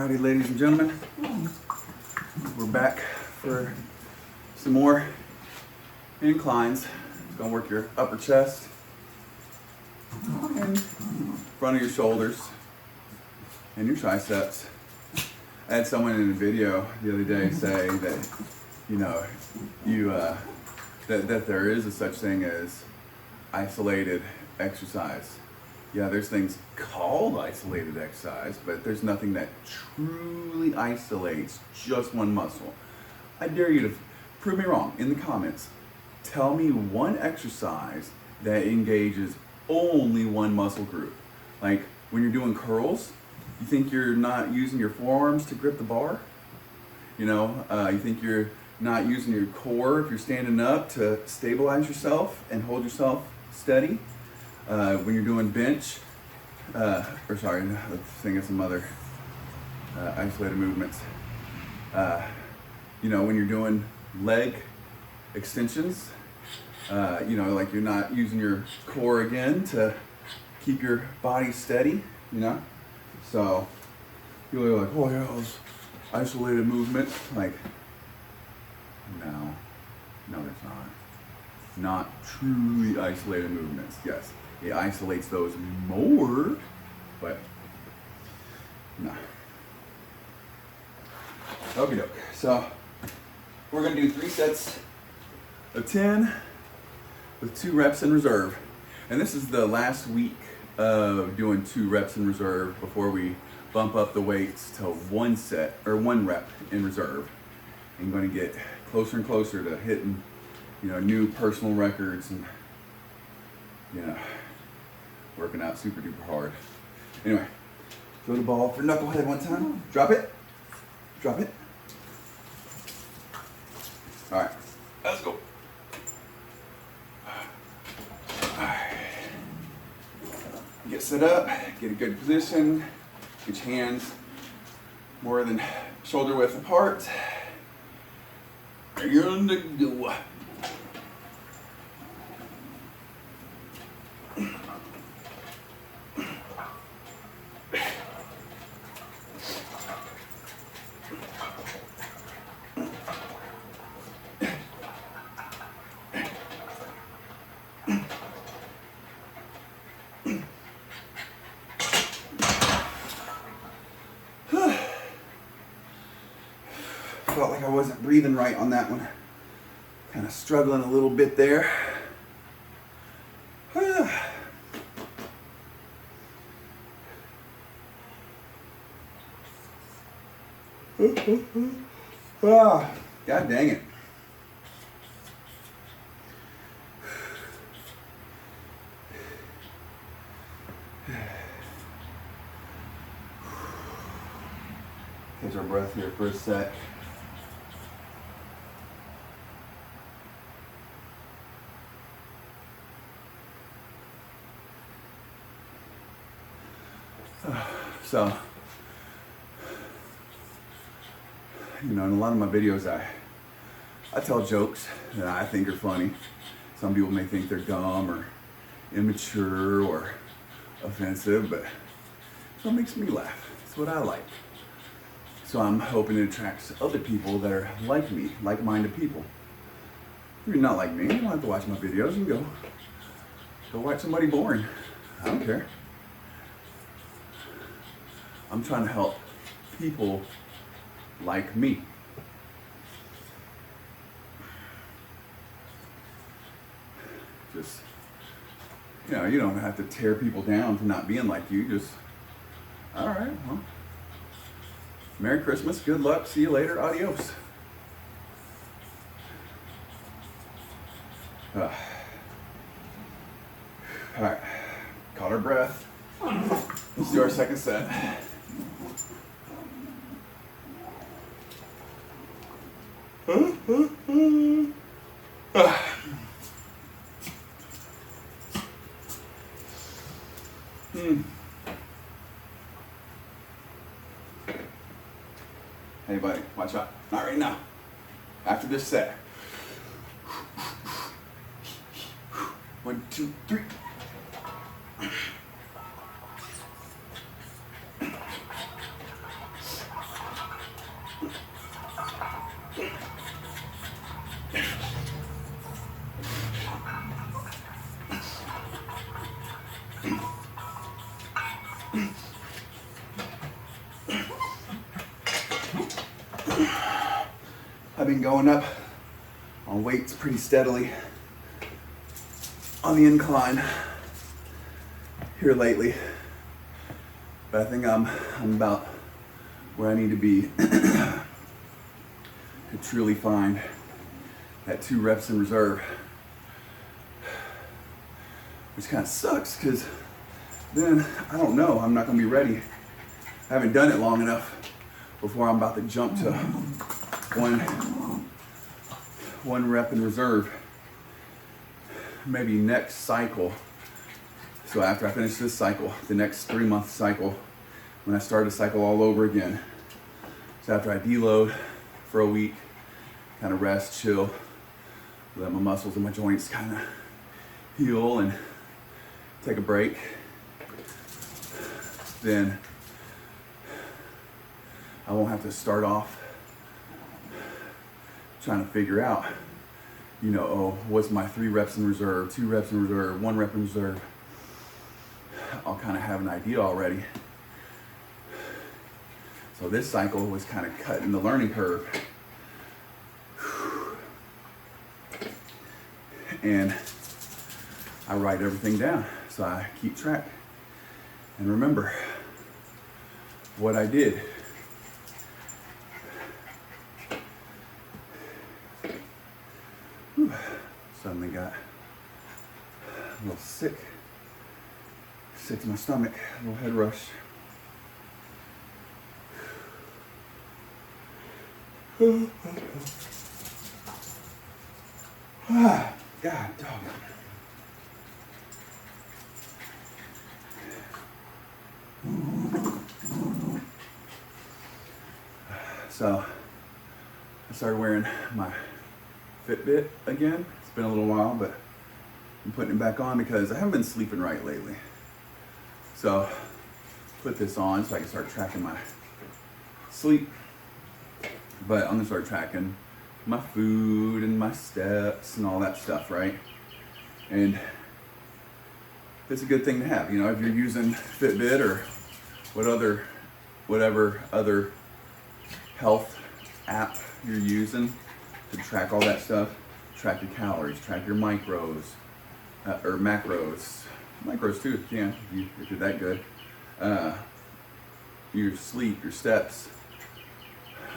Alrighty, ladies and gentlemen, we're back for some more inclines. It's gonna work your upper chest and front of your shoulders and your triceps. I had someone in a video the other day say that, you know, that there is a such thing as isolated exercise. Yeah, there's things called isolated exercise, but there's nothing that truly isolates just one muscle. I dare you to prove me wrong in the comments. Tell me one exercise that engages only one muscle group. Like when you're doing curls, you think you're not using your forearms to grip the bar? You know, you think you're not using your core if you're standing up to stabilize yourself and hold yourself steady? When you're doing bench, let's think of some other isolated movements. You know, when you're doing leg extensions, you know, like you're not using your core again to keep your body steady, you know? So you're like, oh yeah, those isolated movement. Like, no, that's not. Not truly isolated movements. Yes, it isolates those more, but no. Okie doke. So we're gonna do 3 sets of 10 with 2 reps in reserve. And this is the last week of doing 2 reps in reserve before we bump up the weights to 1 set or 1 rep in reserve. And going to get closer and closer to hitting, you know, new personal records and, you know, working out super duper hard. Anyway, throw the ball for knucklehead one time. Drop it. Drop it. All right, let's go. All right. Get set up, get a good position, get your hands more than shoulder width apart. You're on the go. Felt like I wasn't breathing right on that one. Kind of struggling a little bit there. God dang it. Catch our breath here for a sec. So, you know, in a lot of my videos, I tell jokes that I think are funny. Some people may think they're dumb or immature or offensive, but it's what makes me laugh. It's what I like. So I'm hoping it attracts other people that are like me, like-minded people. If you're not like me, you don't have to watch my videos. You can go watch somebody boring. I don't care. I'm trying to help people like me. Just, you know, you don't have to tear people down for not being like you. Just, all right, well, Merry Christmas, good luck, see you later, adios. All right, caught our breath. Let's do our second set. Hey buddy, watch out. Not right now. After this set. 1, 2, 3. I've been going up on weights pretty steadily on the incline here lately, but I think I'm about where I need to be to truly find that 2 reps in reserve, which kind of sucks because then I don't know, I'm not going to be ready. I haven't done it long enough before I'm about to jump to one rep in reserve, maybe next cycle. So after I finish this cycle, the next 3-month cycle, when I start a cycle all over again. So after I deload for a week, kind of rest, chill, let my muscles and my joints kind of heal and take a break, then I won't have to start off trying to figure out, oh, what's my 3 reps in reserve, 2 reps in reserve, 1 rep in reserve. I'll kind of have an idea already. So this cycle was kind of cutting the learning curve. And I write everything down so I keep track and remember what I did. Whew. Suddenly got a little sick to my stomach, a little head rush. God dog. So I started wearing my Fitbit again. It's been a little while, but I'm putting it back on because I haven't been sleeping right lately. So put this on so I can start tracking my sleep. But I'm gonna start tracking my food and my steps and all that stuff, right? And it's a good thing to have, if you're using Fitbit or whatever other health app you're using to track all that stuff. Track your calories, track your micros, or macros too if you can, if you're that good. Your sleep, your steps,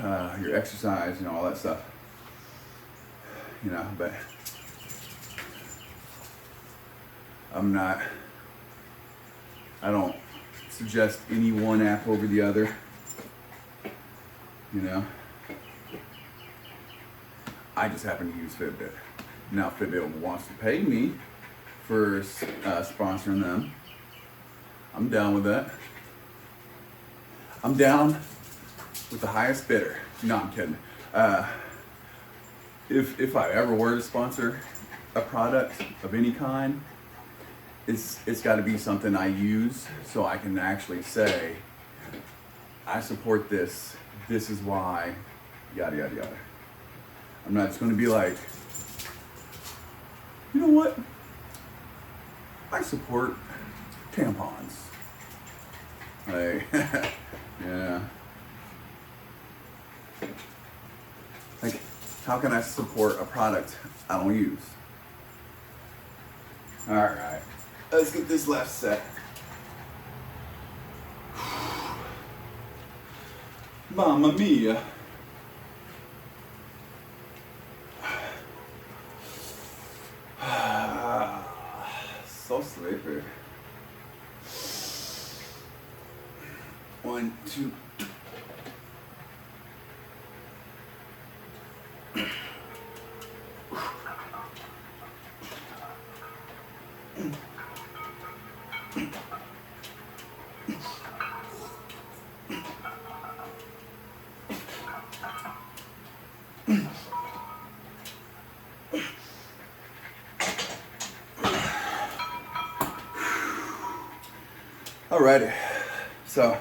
your exercise, all that stuff. But I don't suggest any one app over the other. I just happen to use Fitbit. Now Fitbit wants to pay me for sponsoring them. I'm down with that. I'm down with the highest bidder. No, I'm kidding. If I ever were to sponsor a product of any kind, it's got to be something I use so I can actually say, I support this. This is why, yada, yada, yada. I'm not just going to be like, you know what? I support tampons. Like, yeah. Like, how can I support a product I don't use? All right, let's get this last set. Mamma mia. So sleepy. 1, 2. Alrighty, so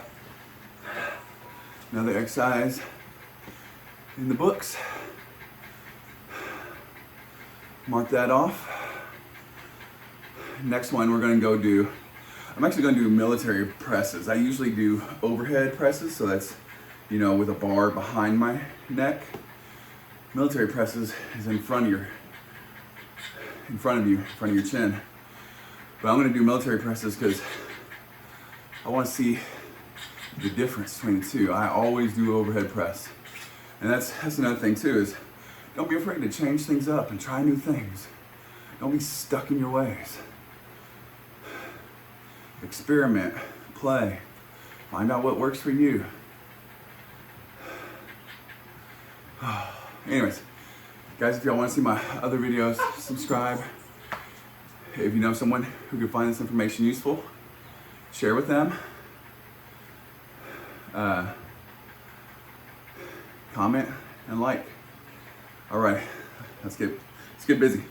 another exercise in the books. Mark that off. Next one we're going to go do I'm actually going to do military presses. I usually do overhead presses, so that's, you know, with a bar behind my neck. Military presses is in front of you, in front of your chin. But I'm going to do military presses because I want to see the difference between the two. I always do overhead press. And that's another thing too, is don't be afraid to change things up and try new things. Don't be stuck in your ways. Experiment, play, find out what works for you. Anyways, guys, if y'all want to see my other videos, subscribe. If you know someone who could find this information useful, share with them. Comment and like. All right, let's get busy.